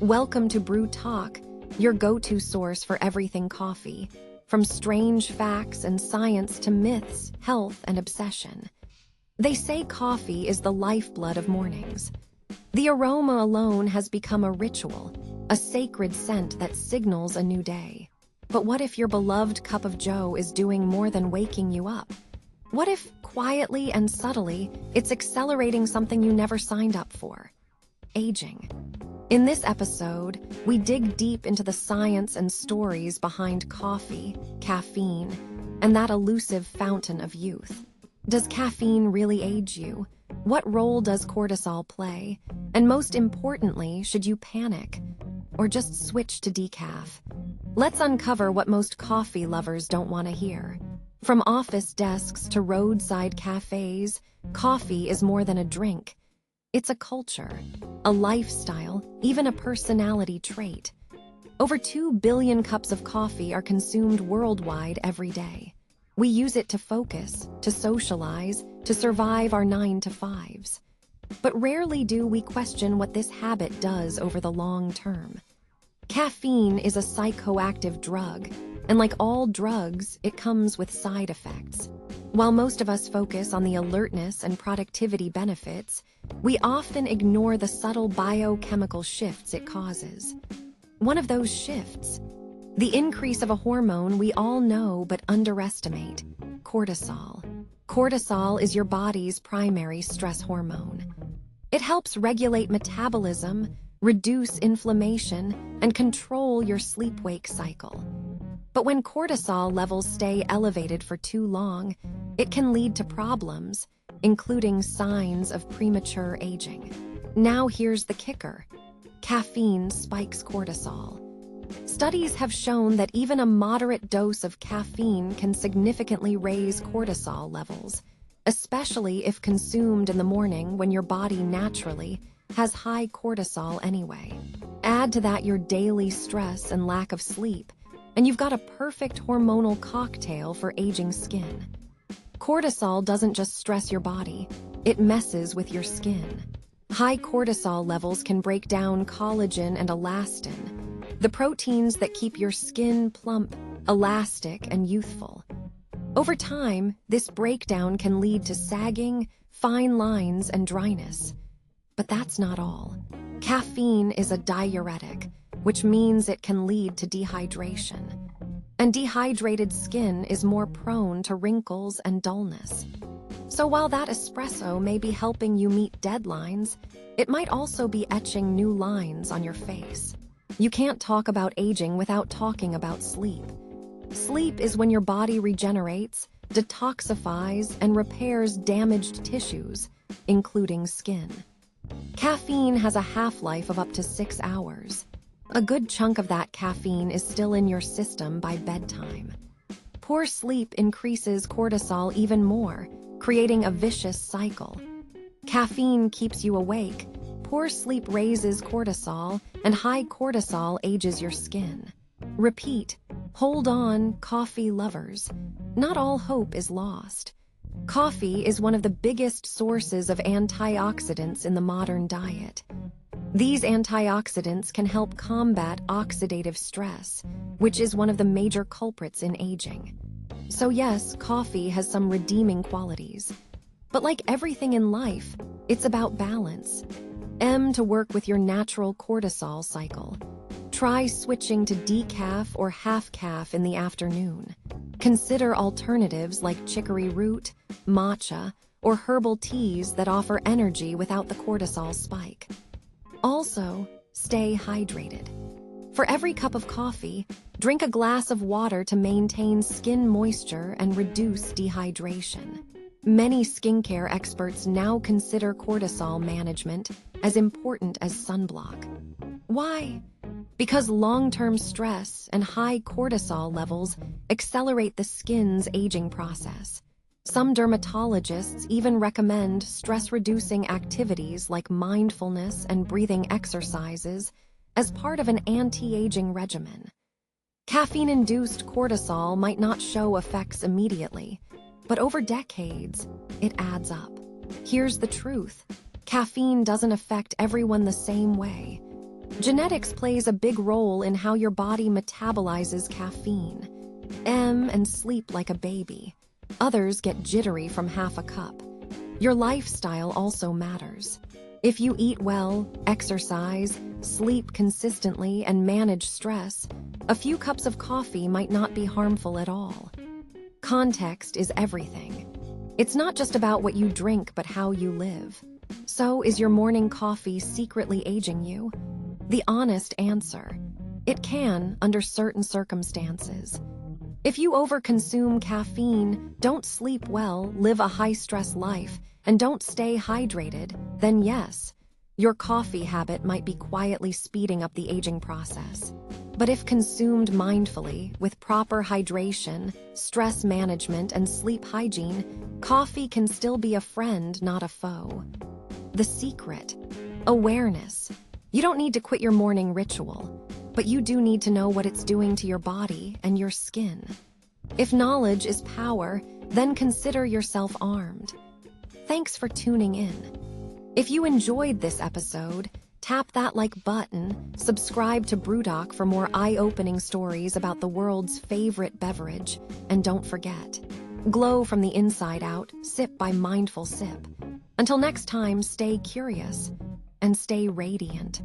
Welcome to Brewtok, your go-to source for everything coffee, from strange facts and science to myths, health, and obsession. They say coffee is the lifeblood of mornings. The aroma alone has become a ritual, a sacred scent that signals a new day. But what if your beloved cup of joe is doing more than waking you up? What if, quietly and subtly, it's accelerating something you never signed up for? Aging. In this episode, we dig deep into the science and stories behind coffee, caffeine, and that elusive fountain of youth. Does caffeine really age you? What role does cortisol play? And most importantly, should you panic or just switch to decaf? Let's uncover what most coffee lovers don't want to hear. From office desks to roadside cafes, coffee is more than a drink. It's a culture, a lifestyle, even a personality trait. Over 2 billion cups of coffee are consumed worldwide every day. We use it to focus, to socialize, to survive our 9-to-5s. But rarely do we question what this habit does over the long term. Caffeine is a psychoactive drug, and like all drugs, it comes with side effects. While most of us focus on the alertness and productivity benefits, we often ignore the subtle biochemical shifts it causes. One of those shifts, the increase of a hormone we all know but underestimate, cortisol. Cortisol is your body's primary stress hormone. It helps regulate metabolism, reduce inflammation, and control your sleep-wake cycle. But when cortisol levels stay elevated for too long, it can lead to problems, including signs of premature aging. Now here's the kicker. Caffeine spikes cortisol. Studies have shown that even a moderate dose of caffeine can significantly raise cortisol levels, especially if consumed in the morning when your body naturally has high cortisol anyway. Add to that your daily stress and lack of sleep, and you've got a perfect hormonal cocktail for aging skin. Cortisol doesn't just stress your body, it messes with your skin. High cortisol levels can break down collagen and elastin, the proteins that keep your skin plump, elastic, and youthful. Over time, this breakdown can lead to sagging, fine lines, and dryness. But that's not all. Caffeine is a diuretic, which means it can lead to dehydration. And dehydrated skin is more prone to wrinkles and dullness. So while that espresso may be helping you meet deadlines, it might also be etching new lines on your face. You can't talk about aging without talking about sleep. Sleep is when your body regenerates, detoxifies, and repairs damaged tissues, including skin. Caffeine has a half-life of up to 6 hours. A good chunk of that caffeine is still in your system by bedtime. Poor sleep increases cortisol even more, creating a vicious cycle. Caffeine keeps you awake, poor sleep raises cortisol, and high cortisol ages your skin. Repeat, hold on, coffee lovers. Not all hope is lost. Coffee is one of the biggest sources of antioxidants in the modern diet. These antioxidants can help combat oxidative stress, which is one of the major culprits in aging. So yes, coffee has some redeeming qualities. But like everything in life, it's about balance. To work with your natural cortisol cycle. Try switching to decaf or half-caf in the afternoon. Consider alternatives like chicory root, matcha, or herbal teas that offer energy without the cortisol spike. Also, stay hydrated. For every cup of coffee, drink a glass of water to maintain skin moisture and reduce dehydration. Many skincare experts now consider cortisol management as important as sunblock. Why? Because long-term stress and high cortisol levels accelerate the skin's aging process. Some dermatologists even recommend stress-reducing activities like mindfulness and breathing exercises as part of an anti-aging regimen. Caffeine-induced cortisol might not show effects immediately, but over decades, it adds up. Here's the truth. Caffeine doesn't affect everyone the same way. Genetics plays a big role in how your body metabolizes caffeine. And sleep like a baby. Others get jittery from half a cup. Your lifestyle also matters. If you eat well, exercise, sleep consistently, and manage stress, a few cups of coffee might not be harmful at all. Context is everything. It's not just about what you drink, but how you live. So, is your morning coffee secretly aging you? The honest answer: it can, under certain circumstances. If you overconsume caffeine, don't sleep well, live a high-stress life, and don't stay hydrated, then yes, your coffee habit might be quietly speeding up the aging process. But if consumed mindfully, with proper hydration, stress management, and sleep hygiene, coffee can still be a friend, not a foe. The secret: awareness. You don't need to quit your morning ritual, but you do need to know what it's doing to your body and your skin. If knowledge is power, then consider yourself armed. Thanks for tuning in. If you enjoyed this episode, tap that like button, subscribe to Brewtok for more eye-opening stories about the world's favorite beverage, and don't forget, glow from the inside out, sip by mindful sip. Until next time, stay curious and stay radiant.